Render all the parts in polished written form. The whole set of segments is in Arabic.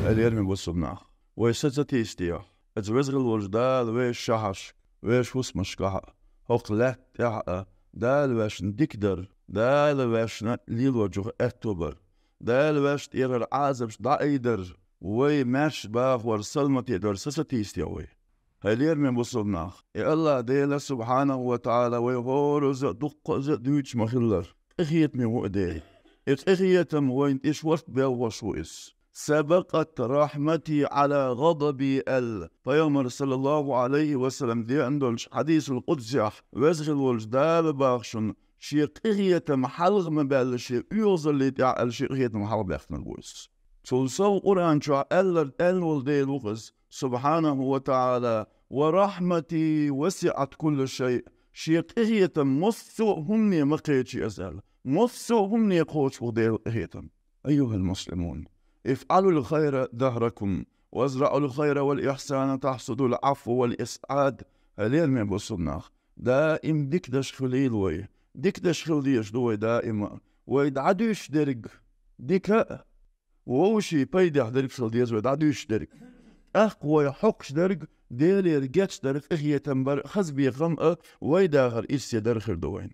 اليرمي بوسبناخ ويستي استيا اتوزغل وجدال ويش شحش ويش وسمشكها هوق لا تاع دال واش ندكدر دال واش ليل وجه اكتوبر دال واش تير العازب دايدر وي ماش باغ ورسلمت يدر ستي استيا اليرمي بوسبناخ يا الله ديلا سبحانه وتعالى ويهورز دق دوتش مخلر اخيت مي وقدي اخيتم وين ايش ورت بوشويس سبقت رحمتي على غضبي فيومر صلى الله عليه وسلم دي عندولش حديث القدسي وزغل والجدال باخشن شيق اخيتم حلغ مبال شيق يوزل اللي تعال شيق اخيتم حلغ باختنا البويس تلسو قرآن شو ألول دي لغز سبحانه وتعالى ورحمتي وسعت كل شيء شيق اخيتم مصو همني مقيتشي أسأل مصو همني قوش وديل اخيتم أيها المسلمون افعلوا الخير دهركم وازرعوا الخير والإحسان تحصدوا العفو والإسعاد هلين من بصناخ دائم دكدش خليل وي دكدش خليش دوي دائما ويدعدوش درق ديكا ووشي بيدح درق خلديز ويدعدوش درق أقوى حقش درق ديلي رجاتش درق إخية تنبر خزبي غمأ ويداغر إسي درخر دوين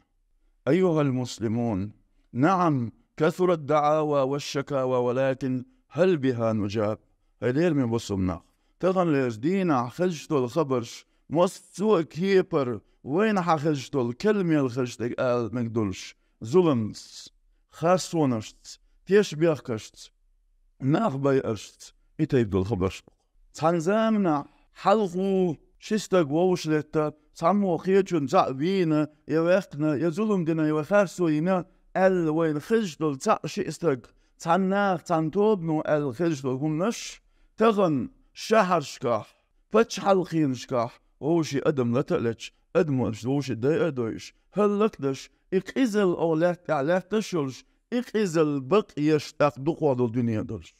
أيها المسلمون نعم كثرت الدعاوى والشكاوى ولكن هل بها نجاب؟ هلير من بصمنا تغن ليردينا خلجتو الخبرش مصو كيبر وين حخلجتو الكلمة الخلجتك آل مقدولش ظلمت خاسونشت تيش بيخكشت ناخ بيقرشت إتايبدو الخبرش تنزامنا حلقو شستك ووشلتا تنمو خيجون زعبينا يوختنا يظلم دينا يوخاسوينا وين خجدل تعشي استك تناخ تنتوبنو خجدل همنش تغن شهرشكاح فتشحلقينشكاح ووشي أدم لتقلتش أدموش ووشي داي أدويش هلقدش إقإزل أولاد تعلاف تشلش إقإزل بقيش تقدقوا دو الدنيا دلش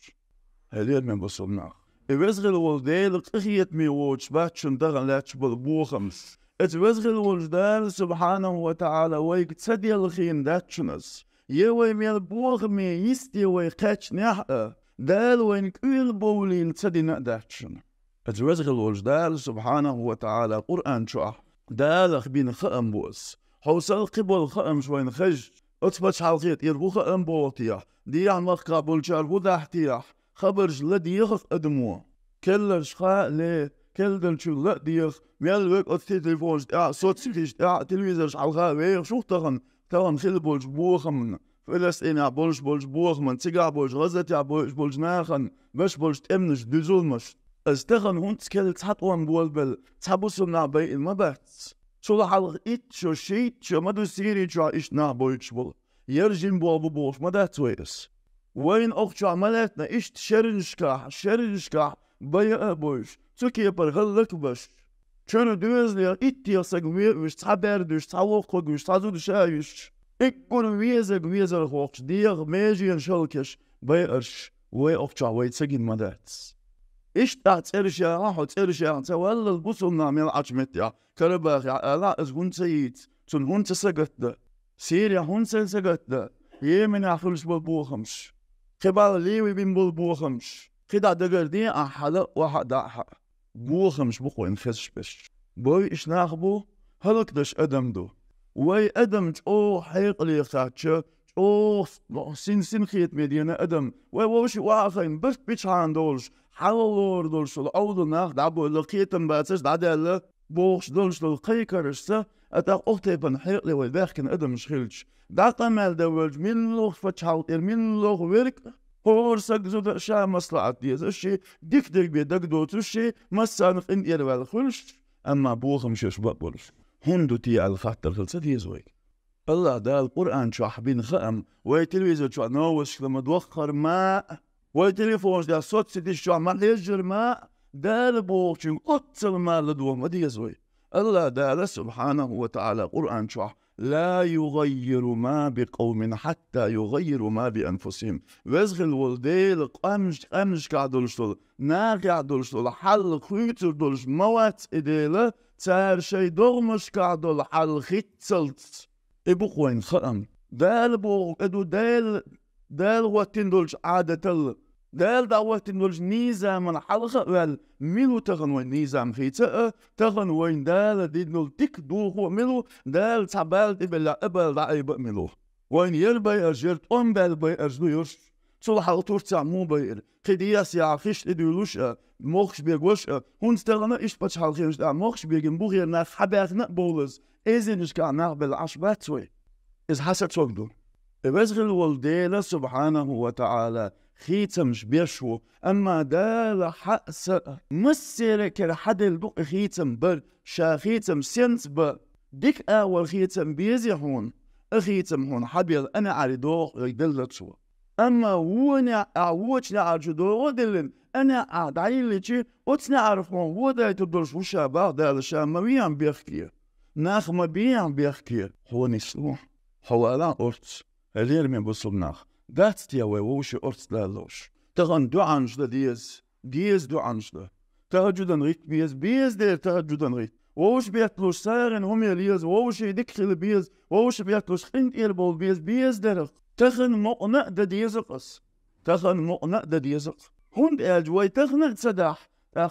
هليل من بصرناخ إوزغل والديلق إخيت ميووش باتشن دغن لاتش بالبوخمس اتوزغل والجدال سبحانه وتعالى ويك تسدي الخين داتشنس يوي ميل بوغمي يستي ويقاتش نحقا دال وين كويل بولين تسدي نقداتشن اتوزغل والجدال سبحانه وتعالى قرآن شوح دالخ بين خأم بوس حوصل قبل خأم شوين خج اتبتش حالقيت يربو خأم بوطيح ديح مخقا بولجار وداحتيح خبرج لديخ أدمو كلش خاء ليه كل شو لا ديخ ميال ويك أتي تلفونش صوت سيكيش تلفزيونش على الغاوي شو تغن خيل بولج بوخمن فلسطين بولج بوخمن تيجا بولج غزة بولج ناخن مش بولج تأمنش دزول مش استغن هونت كل تحطون بول تحبسنا بين المبات شو لحال شو شيء شو ما تسيري شو إيش بولج بول يرجين بولش ما ده تويس وين أخش عملتنا إيش شرنشكا بيا بوش تكي برغلك بش شنو دوزلي إتي سجوي مش تعبر مش تعوق مش تعزود شايش إكون ويزا خوكش ديغ ماجي نشلكش بيرش وي أخش وي تسجين مدات إيش ترشا تولى البصل نعمل عجمتيا كرباخ لا هون سيد تون هون تسجت سيريا هون سجت يمين أخلص بالبوخمش خبال ليوي بين بالبوخمش خدا دقردين أحلا واحد أحا بوخمش بقوين خسش بش بوي إش ناخبو هلقدش أدم دو وي أدم أو حيق لي خاتشا أو سين خيت مدينة أدم وي ووشي واخين بس بيشان دولش حلور دولش الأول ناخ دعبو لقيتم باتش دعدال بوخش دولش للقيكرشتا أتاق أختيبن حيق لي ويباخكن أدم شخيلش داقا مال دولج من لوغ فتشحالتير من لوغ ويرك هورسك زود شا مصلحة ديز الشي ديك بيدك دوت الشي مسانق ان يروال خلش اما بوخم شش بقبلش هندو تي على خاطر خلصة ديزوي الله دا القرآن شو حبين خأم وي تلفزيون شو نوش لما دوخر ماء وي تليفون دا صوت سيدي شو عمال يجر ماء دا البوخ شو قتل ماء لدوه ما ديزوي الله دا سبحانه وتعالى قرآن شو لا يغير ما بقوم حتى يغيروا ما بأنفسهم وزغل والديل قامش قاعدولشتول قاعدولشتول حل خيتر دولش موات إديله تار شي دغمش قاعدول حل خيتسلت إبقوين خأم دال بوغ إدو دال واتين دولش عادة دال دعوت نولج نيزام من حلقة وال ميلو تغن وين نيزام خيتا تغن وين دال دي نول تك دو هو ميلو دال تعبال تبلا ابل دعيب ميلو وين يربي أجرت بال بي أجلو يرش تول حلطور تعمو بير خدياس يا خيش ادولوش موخش بيغوش هون ستغنا إيش بتش حلقينش دا موخش بيغن بوغير ناخ حباغنا بولز إزينش كان بالعشبات سوي إز حسد صندو بزغل والديلة سبحانه وتعالى خيتمش بيشو أما دال حأس مسيرة كر حدل بق خيتم بر شا خيتم سنس بر ديك أول خيتم بيزي هون أخيتم هون حبيل أنا عريدوغ يدلت شو أما ونا أعوش نعرجدوغ ودلن أنا أعدعي لكي وتنا عرفون ودا يتدرش وشابه دال شا ما بيان بيخكير ناخ ما بيان بيخكير هو نسلوح هو لا أرتس هلير من بصلناخ دات تيوي ووش أرتس لالوش تغن دو عنجلة ديز دو عنجلة تهجدن ريت بيز دير تهجدن ريت ووش بيتلوش سارن هم يليز ووش يدكخل بيز ووش بيتلوش خنت إيربول بيز دير تغن مقنع دا ديزقس تغن مقنع دا ديزق هند أجوي تغن تسدح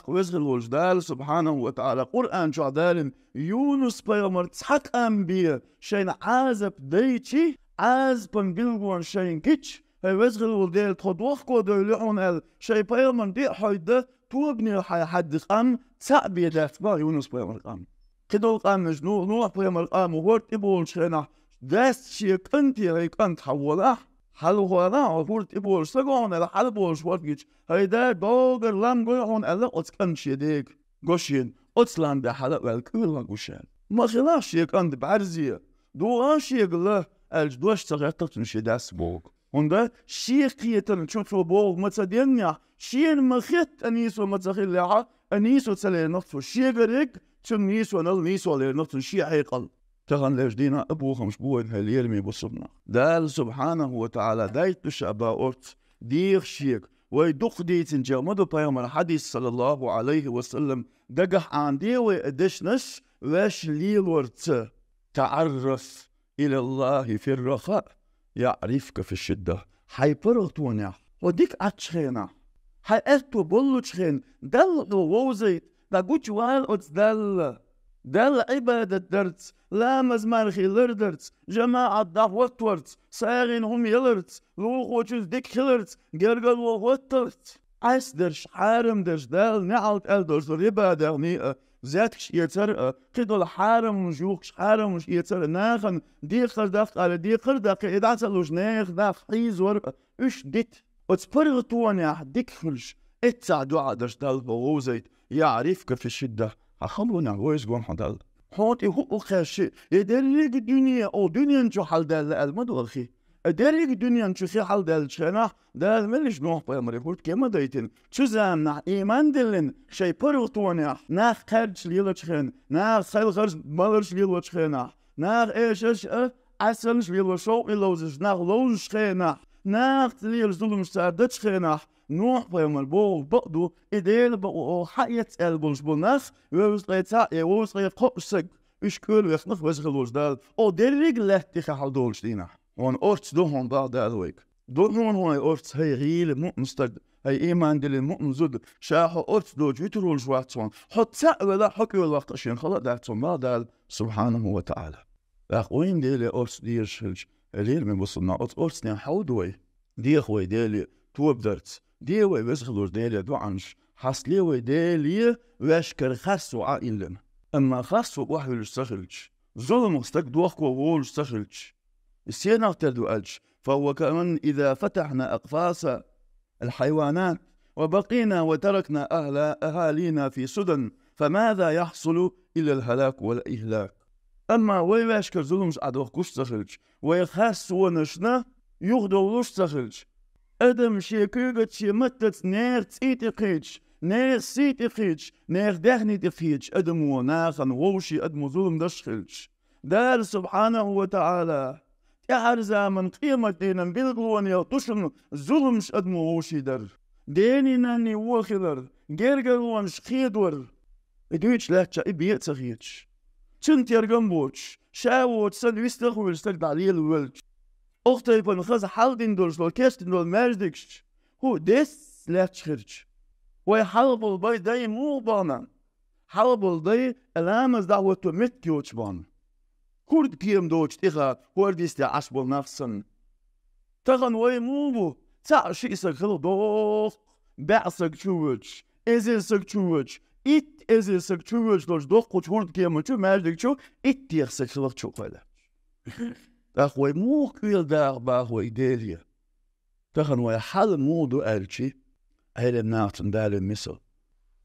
وزغل وجدال سبحانه وتعالى قرآن جعدال يونس بيغمر تحق أنبياء شين عازب ديتي عازبن بلغوان شين كيتش هاي وزغل وجدال تخدوخ دولعون شي بيغمر دي حيدة توبني حدث أم سعبي داتبار يونس بيغمر قام كدول قام مجنوع نوح بيغمر قام وورد إبول شينا داست شي كنتي هيك أنت حوله حل هو لا وفورت إبول سجون على حل بول شوارجيج هيدا دوغر لام جوهون على أتكنش يديك قشين أتلان ده حل والكل قشين ما خلاش يك عند بعرزية دوغاش يقله الجدوش تغيرت نشي داس بوغ هندا شي قيتن تشوفو بوغ متصدينيا شي مخيت أنيسو متخلعة أنيسو تسلي نفسو شي غريك تنيسو نل نيسو لي نفسو شي حيقل تغن لجدينا أبو خمس بوين هاليرمي بصبنا دال سبحانه وتعالى دايت بشعبا أورت ديغ شيك ويدق ديتن جامدو بيامر حديث صلى الله عليه وسلم دقح عن ديوي أدشنش واش ليلورت تعرف إلى الله في الرخاء يعرفك في الشدة حي برغتونا وديك أتشخينا حي أتو بلو تشخين دل ووزيت دا قوش وال أتدل دل عبادة درت لا مزمارخي لردرت جماعة دعوت ورت ساغين هم يلرت لوخ وچوز ديك خلرت جرقل وغوترت عيس درش حارم درش دل نعلت الدرس ربا دغنيئة زاتكش يترقى قدول حارم وجوخش حارم وش يترقى ناخن دي خرداق على دي خرداق إدعتلوش ناخ داف حيز ورقى اش ديت وتبرغتواني ديك خلش اتسع دعا درش دل بغوزيت يعرفك في الشدة أخلونا ويش قوم حدال حوتي هو خاشي يدريك الدنيا أو دنيا نشو حال دال المدوخي أدريك الدنيا نشو خي حال دال شنا دال ملش نوح بيامري قلت كما دايتين شو زامنا إيمان دلن شي برغتونا ناخ خرج ليلة شخين ناخ خيل خرج مالرش ليلة شخينا ناخ إيش عسلش ليلة شوق لوزش ناخ لوز شخينا ناخ تليل ظلم سادت شخينا نوح بيامر بول بقدو إديل بقو حقية البولش بولناس ووزقيتا ووزقيت قوسك إش كل ويخنخ وزغلوش دال أو ديريق لهتي خحال دولش دينا وان أورتس دوهون دال ويك دوهون هون أورتس هاي غيل مؤمن استد هاي إيمان دل المؤمن زود شاحو أورتس دوج يترول جواتسون حط سأل ولا حكي ولا قشين خلا دالتون ما دال سبحانه وتعالى أخوين ديلي أورتس دير شلج الليل من بصلنا أورتس نيا حودوي دي أخوي ديلي توب درت ديوي وزغلوش ديلي دوعنش حصليوي ديلي واشكر خاصو عائلن أما خاصو واحد يستخلج ظلم استك دوخكو وول يستخلج السينا اختردو ألج فهو كمان إذا فتحنا أقفاص الحيوانات وبقينا وتركنا أهالينا في سدن فماذا يحصل إلى الهلاك والإهلاك أما ويواشكر ظلمش عدوخكوش تخلج ويخاصو ونشنا يغدولوش تخلج أدم شيكوغت شيمتت نير تيتقيج نير سيتقيج نير دهني تفيج أدم وناخن ووشي أدم ظلم دشخلج دار سبحانه وتعالى تعرزا من قيمة دينا بلغوان يغتشن ظلمش أدم ووشي در ديني ناني وخلر جرقلوان شخيدور إدويتش لاتشا إبيت سخيتش چنت يرغنبوش شاووش سد ويستخوش سد عليل ولج أختي بن خز حالدين دولش لو كاستين دول ماجدكش هو ديس سلاش خرج ويحارب البي داي مو بانا حارب البي الامز دعوة متكيوش بان كورد كيم دوش تيغا ورديس دي عشبو نفسن تغن وي موبو تا شي سكل دوخ بعسك شوج ازل سك شوج ات ازل سك شوج دوش دوخ كوش كورد كيم شو ماجدك شو ات ديغ سك شلق شو قيلا داخ وي مو كيل داغ باغ وي ديليا تغن وي حال مودو الشي هيل الناس ندال المثل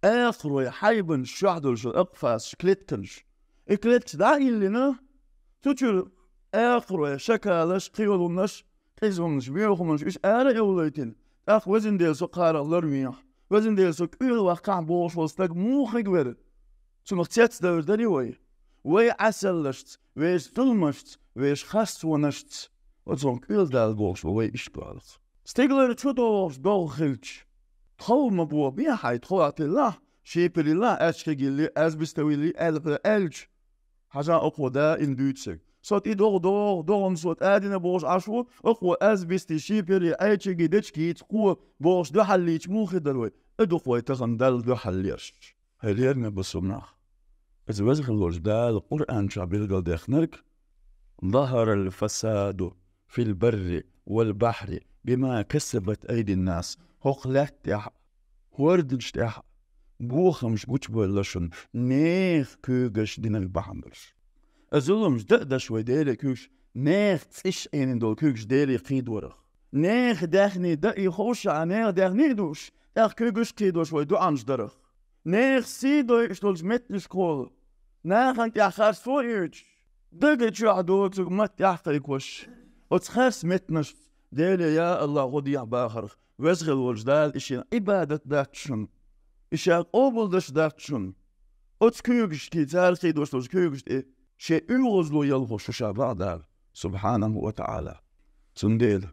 آخر وي حيبن شعدل شو اقفاس كليتكنش اكليتش داعي اللي نا تجر آخر وي شكالش قيولنش قيزونش بيوخمش إيش آلا يوليتين أخ وزن ديل سو قارا لرميح وزن ديل سو كيل وقع بوش وستاق موخيق ورد سو مختيات دور داري وي عسلشت ويش ظلمشت ويش خست ونشت وزن كيل دال بوش وي إيش بالغ ستيغلر تشودوش دوخلش تخول مبوع بيا حي تخوات الله شيبر الله أشكي لي أزبستوي لي ألج حاجة أقوى دا إن دوتسك صوت دور صوت آدنا بوش عشو أقوى أزبستي شيبر أيتشي ديتشكي تقوى بوش دو حليش مو خدلوي أدوخوي تغندل دو حليش هليرنا بصمناخ إذا وزخ الوجدال القرآن شعبيل قال ديخنرك ظهر الفساد في البر والبحر بما كسبت أيدي الناس هقلت يح وردش يح بوخمش بوش بولشن نيخ كوغش دين البحمرش أزولمش دقدش ويدالي كوش نيخ تسيش اين دول كوغش دالي قيد ورخ نيخ داخني دقي خوش عنيخ داخني دوش داخ كوغش قيدوش ويدو عنش درخ نيخ سيدو يشتولش متنش كول نيخ انت يحخرس فويج دقي تشعدو تغمت يحقيك وش وتخرس متنش دالي يا الله غدي باخر وزغل وجدال إشي إبادة داتشن إشي قبل دش داتشن أتكيوغش كي تارخي دوشتوش كيوغش إيه شيء يغزلو يلغوش شابع دال سبحانه وتعالى تنديل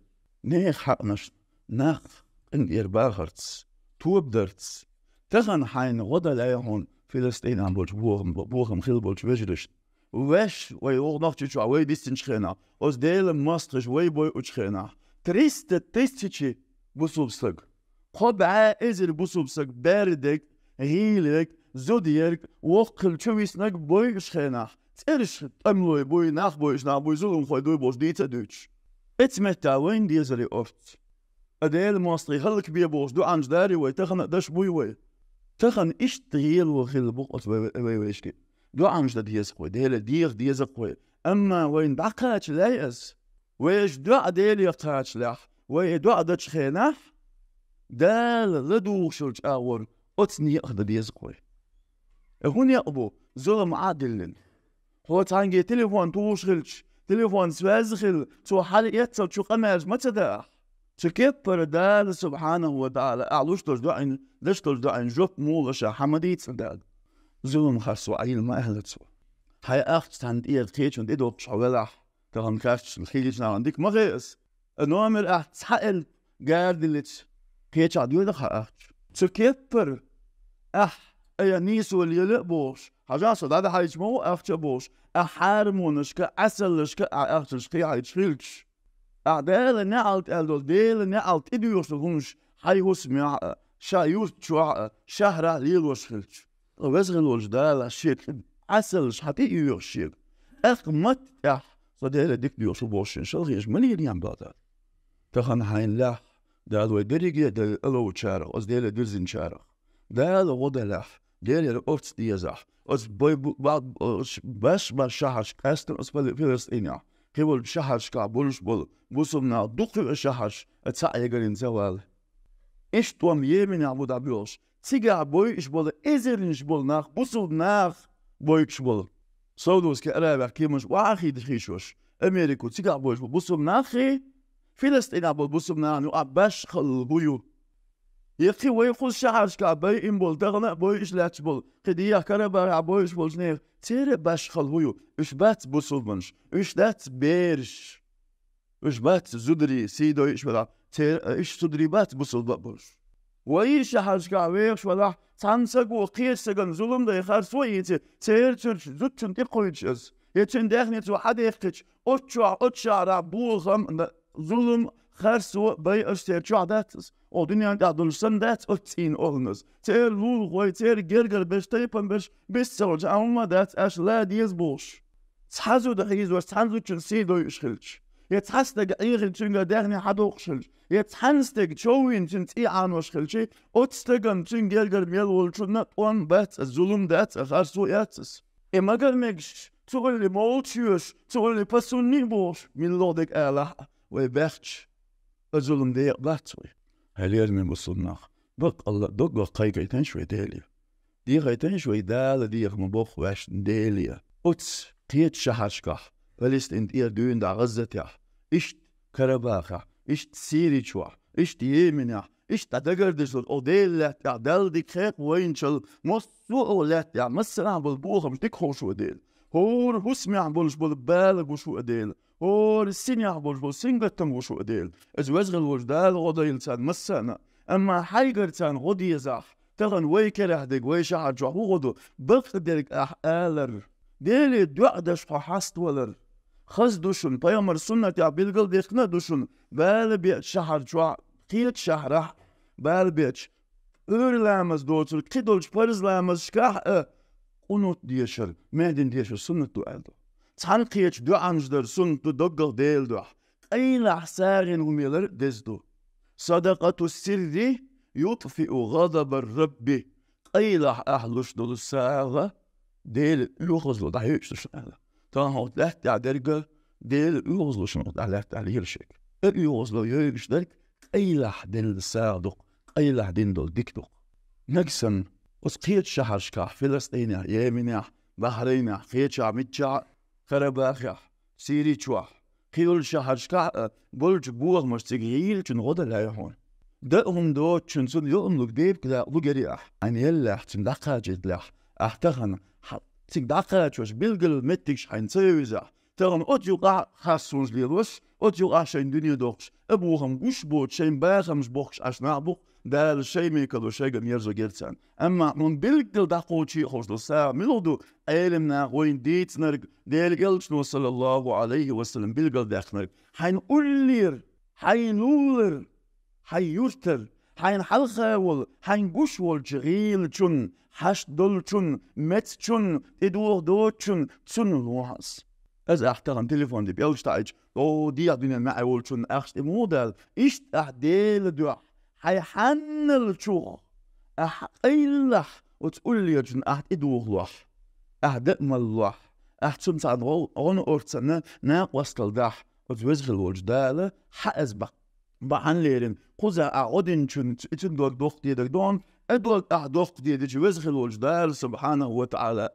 نيخ حقنش ناخ إن باخرتس توبدرتس تغن حين غدا لايهون فلسطين عم بولش بوغم خيل بولش وجرش وش ويوغ نفتش وي ديستنشخينا أز ديل ماسترش وي بوي أتشخينا تريستشي بوسوبسك قبعة إزر بوسوبسك باردك هيلك زوديرك وقل شويسنك بوي شخينا ترش أملوي بوي ناخ بوي شنا بوي زولم خوي دوي بوش ديتا دوش اتمتا وين ديزري أفت أديل ماستري خلك بيا بوش دو عنج داري وي تخن داش بوي وي تخن إش تغيل وخيل بوقت وي ويشكي دو عنج دا ديزق وي ديل ديزق وي أما وين دعقاتش لايس ويش دو ديل يقاتش لاح وي دو داتش خيناح دال لدوش شلج أور أتني أخذ ديزق وي هون يقبو ظلم عادلن هو تانجي تليفون توشغلش تليفون سوازخل تو حال يتصل شو قماش ما تداح تكبر دال سبحانه وتعالى أعلوش تجدعين ليش تجدعين جوب مولشا حمديت سداد ظلم خاصو عيل ما أهلتسو هاي أخت تاند إير تيج وند إدو شعولح تغن كاش الخيليش نارانديك ما غيس نوامر أخت سحل قاردلت كيتش عدو لخا أخت تكبر أي نيسو اللي يلقبوش حاجاسو هذا حايش مو أفتبوش أحارمونش كأسلش كأختش كأعيشلش أعدال نعلت ألدول ديل نعلت إديوش لغنش حيوس مع شايوس شوع شهرة ليلوش خلش وزغل وجدال الشيك أسلش حتى يوشيك أخمت صديل ديك ديوش بوشين شلغيش مني ليام بادال تخن حين لا دال ويدريجي دال ألو تشارخ أصديل دلزين شارخ دال غدلح دال الأوتس ديزح أص بعض باش شهرش كاستن أص فلسطينيا كيبول شهرش كابولش بول بوسمنا دقيق شهرش أتسعي قرين زوال إيش توم يمين عبود عبيوش تيجا بوي إيش بول إزرنش بول ناخ بوسل ناخ بويكش بول صودوس كأرابع كيمش وآخي دخيشوش أمريكو تيجا بويش بوسل ناخي فلسطين عبود بوسمنا نو أباش خل بويو يخي ويخوز شهرش كابي إن بول دغنا بوي إيش لاتش بول قديا كربا عبوي إيش بول جنير تيري باش خل بويو إيش بات بوسل منش إيش دات بيرش إيش بات زدري سيدو إيش بلا تير إيش صدري بات بوسل بابوش وإيش شهرش كابيش ولا تانسق وقيسقن ظلم ده يخرس ويتي تير ترش زوتشن تقويتشز يتشن داخني تو حد يختش أتشع رابوغم ظلم خرسو بي أشتر جعداتس أو دنيا قاعدون سندات أتين أغنز تير لول غوي تير جرجر بش تيبن بش سوج أما دات أش لا ديز بوش تحزو دقيز وستحزو تنسيدو يشخلش يتحسدق إيغل تنجا داغني حدوخشلش يتحنستق تشوين تنتي عن وشخلشي أتستقن تنجرجر ميلول تنت وان بات الظلم دات خرسو ياتس إما قرمكش تقول لي مولتيوش تقول لي بسوني بوش من لودك آلح ويبختش الظلم دي باتوي هلير من بصناخ بق الله دق قايقيتين شوي ديليا دي غيتين شوي دال دي مبوخ واش ديليا أتس قيت شحشكح ولست انت إير دون دا غزتيا إشت كرباخا إشت سيريتشوا إشت يمنيا إشت دقردش الأوديل يا دال دي خيق وينشل مصو لات يا مسنا بالبوخ مش ديك خوش وديل هور هسمع بولش بالبالغ وشو اديل هور السنيا بولش بالسنجتم وشو اديل ازوزغ الوجدال غضيل تان مسنا اما حيقر تان غدي يزاح تغن ويكره ديك ويشع جوهو غدو بغت ديك آلر ديلي دوعدش حاست ولر خز دوشن بيامر سنة يا بيلقل ديخنا دوشن بال بيت شهر جوا قيت شهره بال بيت ürlämez doçur kidolç parizlämez şkah unut diyeşer medin diyeşer sünnet dualdo tanqiyeç duanjder suntu doggal değildu ayla sarin humiler dezdu sadaqatu sirri yutfi'u ghadabar rabbi ayla ahluş dolu sağa değil yuhuzlu da hiç şuna tamam lehti dergel değil yuhuzlu şunu da lehti aliyirşek yuhuzlu yürüyüşler ayla del sadık أيلا ديندول ديكتو نقسن وسقيت شهر شكاح فلسطينيا يمينيا بحرينيا خيتشا ميتشا خرباخيا سيريتشوا خيول شهر شكاح بولج بوغ مستقيل جن غدا لا يهون دقهم دو تشنسون يوم لك ديب كلا لقريح أن يلا تندقا جدلح أحتغن تندقا جوش بلغل متكش حين سيوزا تغن أتيوقع خاصونز ليلوش أتيوقع شين دنيا دوكش أبوهم وش بوت شين باخمش بوكش عشنا بوك دال الشيء ميكلو شيء قم يرزو جيرتان أما من بلقل دقو شيء خوش لسا ملودو أيلمنا وين ديت نرق ديل قلتنو صلى الله عليه وسلم بلقل داخ نرق حين أولير حين أولر حين يرتر حين حلخاول حين قشول جغيل جن حش دول جن مت جن تدور دو جن تسن الوحس أز أحترم تليفون دي بيلشتايج أو دي أدوين معاول جن أخش مودال إيش أحديل دو حيحنل شو أحقيلح وتقول لي جن أحد إدوه الله أهدأ الله أحتم تعدغو غن أرتنا ناق وصل داح وتوزغل وجدالة حأزبق بعن ليرين قزا أعودين جن إتن دور دوخ ديدك دون أدول أحدوخ ديدك وزغل وجدال سبحانه وتعالى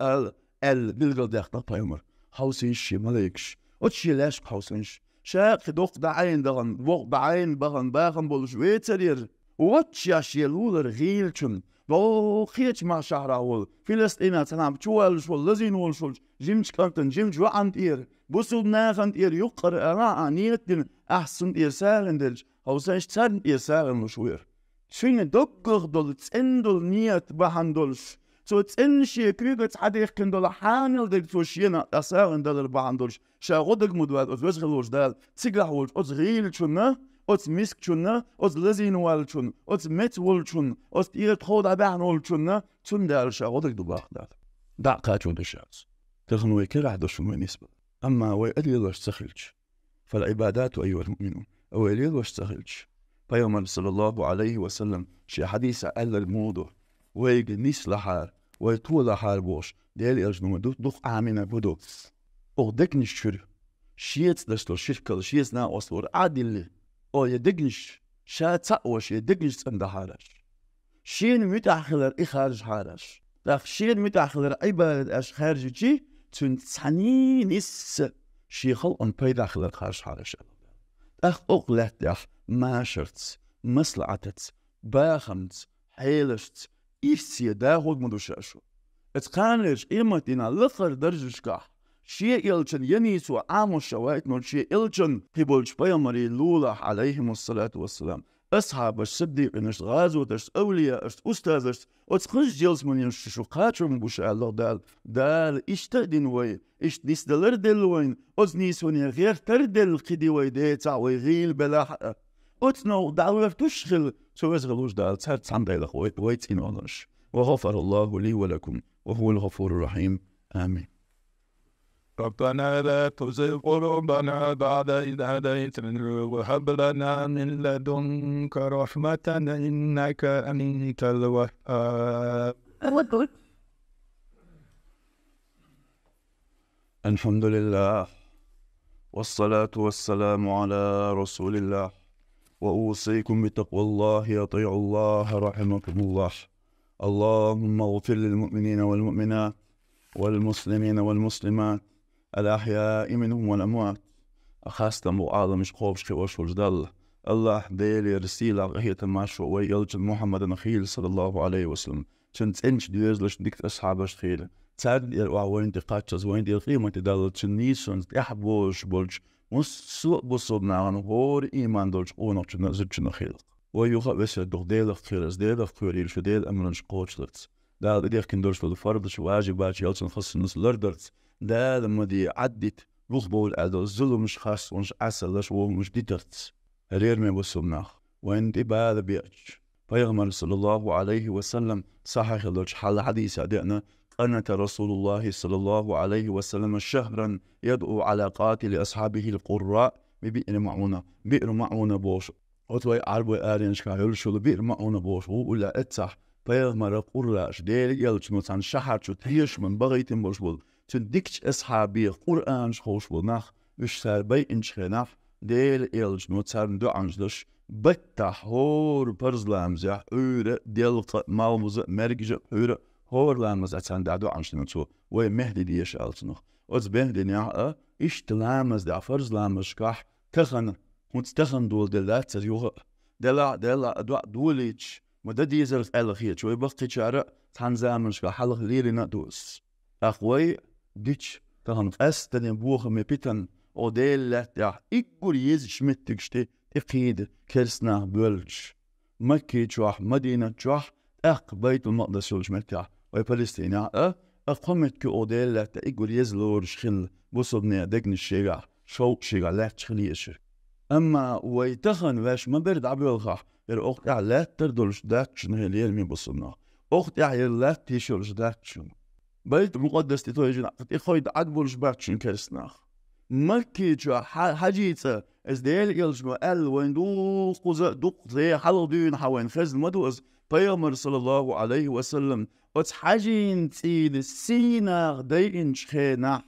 ال بلغل داخل طيمر حوسينش مليكش وتشيلاش حوسينش شاق دوخ دعين دغن وق بعين بغن باغن بولش ويترير واتشاش يلولر غيلشن بو خيتش ما شهراول فلسطين تنام تشوالش والذين والشول جيمش كارتن جيمش وعند إير بوسود ناخند إير يقر أراء نيتن أحسن إير سارندلش أو سايش تارن إير سارن وشوير شين دقر دول تندل نيت بحندلش so تنشي كريغت حديق كندل حانل دل توشينا أسارندل بحندلش شاغودك مدوال أزوزغلوش دال تيغاولش أزغيلشن أز مسكشن أز لزين والشن أز مت والشن أز إير تخود عبان والشن تندال شاغودك دباخ دال دعقاتشون دشاز تغنوي كرع دشون ونسبة أما ويقليل واشتخلش فالعبادات أيها المؤمنون ويقليل واشتخلش فيوم صلى الله عليه وسلم شي حديث ألا الموضوع ويقل نيس لحار ويطول لحار بوش ديال إرجنو دوخ عامنا بدو أغدك شر شيت دشتو شركة شيت نا أصلور عادل أو يدقنش شات سأوش يدقنش سند حارش شين متأخر إخارج حارش داخ شين متأخر عبادة أش خارجي تنساني نس شيخل أن بيد أخر خارج حارش داخ أغلت داخ ماشرت مصلعتت باخمت حيلشت إفسي داخل مدوشاشو اتقانرش إيمتنا لخر درجشكاح شيء إلشن ينيسو عامو شوائت من شيء إلشن قبولش بيامري لولا عليهم الصلاة والسلام أصحاب الصديق إنش غازو تش أولياء أشت أستاذش وتخش جلس من ينششو قاتر من بوشاء الله دال إشتادين وين إشت نيس دلر دل وين أز نيسوني غير تردل قدي ويديتا ويغيل بلاحق أتنو دعوة تشغل سويز غلوش دال تسهر تصندي لخوي ويتين ولنش وغفر الله لي ولكم وهو الغفور الرحيم آمين. ربنا لا تزغ قلوبنا بعد إذ هديتنا وهب لنا من لدنك رحمة إنك أنت الوهاب. الحمد لله والصلاة والسلام على رسول الله وأوصيكم بتقوى الله أطيعوا الله رحمكم الله. اللهم اغفر للمؤمنين والمؤمنات والمسلمين والمسلمات الأحياء منهم والأموات. أخاستم وعالم شخوبش خوش وجدال الله ديلي رسيلة غهية ماشو ويلج محمد نخيل صلى الله عليه وسلم شنت انش ديوزلش ديكت أصحابش خيل تساعد وين تقاتشز وين دي القيمة تدال تشنيسون يحبوش بولج مسوء بصوبنا عن هور إيمان دولج قونو تنزل نخيل ويوخا بس ديل خيرز ديل خيريل شو ديل أمرنش قوتشلت دال دير كندورش بالفرد شو واجبات يلتن خص الناس لردرت دال لما دي عدت بول أدو الظلم مش خاص ونش عسلش ومش ديترت هرير من بصوبنا وين دي بعد بيأتش فيغمر صلى الله عليه وسلم صحيح لوش حال حديث أدئنا قنت رسول الله صلى الله عليه وسلم شهرا يدعو على قاتل أصحابه القراء ببئر معونة بوش وتوي عربي آرينش كايل شو بئر معونة بوش ولا اتسح فيغمر قراش ديل يلش نوتان شهر شو تيش من بغيت بوش بول تندكش أصحابي قرآن خوش بول نخ وش سار بي انش نخ ديل يلش نوتان دعنجلش بتح هور برزلامزح أورا ديل مالمز مرجع أورا هور لامز أتسان دعدو عنشتنو ومهدي ديش ألتنو وز بهدي نعا إش تلامز دع فرزلامز كح تخن هونت تخن دول دلات يوغ دلا دوا دوليتش مدى ديزل ألخيت شوي بقي شارع تنزامش كحلق ليرنا دوس أخوي ديش تخن أستن بوخ مبيتن أو ديلات دع إقور يز شمتكشتي إقيد كرسنا بولج مكي جوح مدينة جوح بيت المقدس يلجمتع وفلسطين أقومت كأوديل لا تقول يزلور شخل بصبني دقن الشيغا شوق شيغا لا تشخليش أما ويتخن واش ما برد عبيلخا أخت لا تردلش داكشن هي من بصبنا أخت لا تيشلش داكشن بيت المقدس تتوجنا إخويد عدبولش باتشن كرسنا مكي جوح حاجيته از ديل يلجمو وين دوق زي حلو دين حوين خزن مدوز بيامر صلى الله عليه وسلم حاجين تيد السينا دين شخينا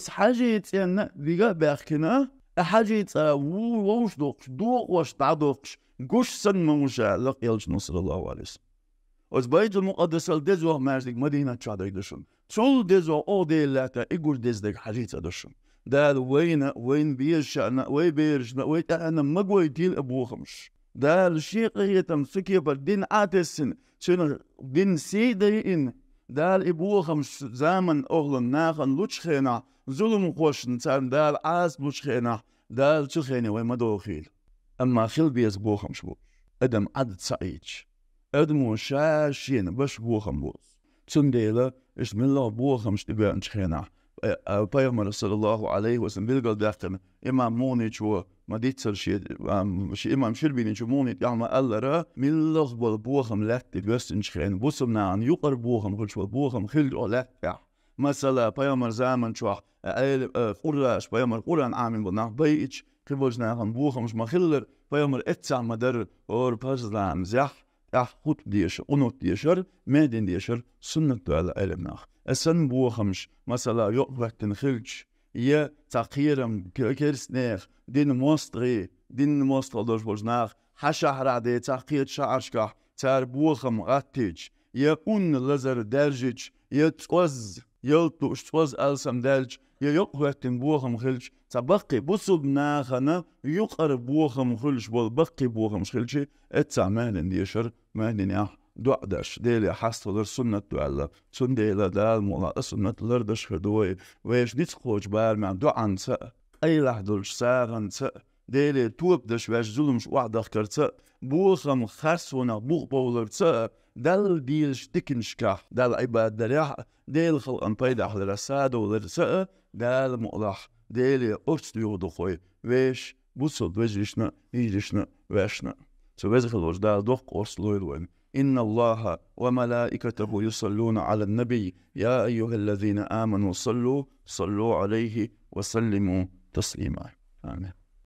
حاجين تينا بيقى باكنا حاجين ووش دوق وش تعدوقش قوش سن موشا لق يلجنو صلى الله عليه وسلم بيت المقدس الدزوه مارزيك مدينة شادي دشن شول دزوه او ديل لاتا إقول دزدك حاجيتا دشن دال وين بيرشنا وين بيرشنا وين أنا مقوي ديل أبوخمش دال شيء قيتم سكيبر دين آتسن شنو دين سيدين دال أبوخمش زمن أغلن ناخن لوتشخينا ظلم خوشن تان دال عاز لوتشخينا دال تشخينا وين مدوخيل أما خيل بيز بوخمش بو أدم عدد سعيش أدمو شاشين باش بوخم بوز تنديلا اسم الله بوخمش تبقى نشخينا بيغمر صلى الله عليه وسلم بيلقى داخل إمام مونيش و ما ديتسر شي إمام شربيني شو مونيش يعمل الله را من لغبل بوخم لاتي بس نشخين بوسمنا عن يقر بوخم كل شو بوخم خلق لاتي مثلا بيغمر زمن شو قراش بيغمر قران عامل بنا بيتش كبوجنا هم بوخم مش ما خلر بيغمر اتسع مدر اور بازلام زح خود ديشر ونوت ديشر مادين ديشر سنة على علمنا السن بوخمش مثلا يقبت نخلش يا تقيرم كرسنير دين موستري دوش بوجناخ حشهر عدي تقير شعرشكا تار بوخم غاتيج يا لزر درجج يا توز يلتوش توز ألسم درج يا يقبت بوخم خلش تبقي بصب ناخنا يقرب بوخم خلش بقي بوخم خلش اتسامين ديشر مهدين دعدش ديلي حصل سنة دعلا سن ديلا دال مولا سنة لردش خدوي ويش نتخوش بار مع دعان سا أي لحظة ساغن سا ديلي توب دش واش ظلمش وعدخ كرتا بوخم خرسونا بوخ بولر سا دال ديلش تكنشكا دال عباد دليح ديل خلقن بيدح لرساد ولرسا دال مؤلح ديلي أرسليو دخوي ويش بوصل وجرشنا يجرشنا واشنا سوزخ الوجدال دوق أرسلوين إن الله وملائكته يصلون على النبي يا أيها الذين آمنوا صلوا عليه وسلموا تسليما. آمين.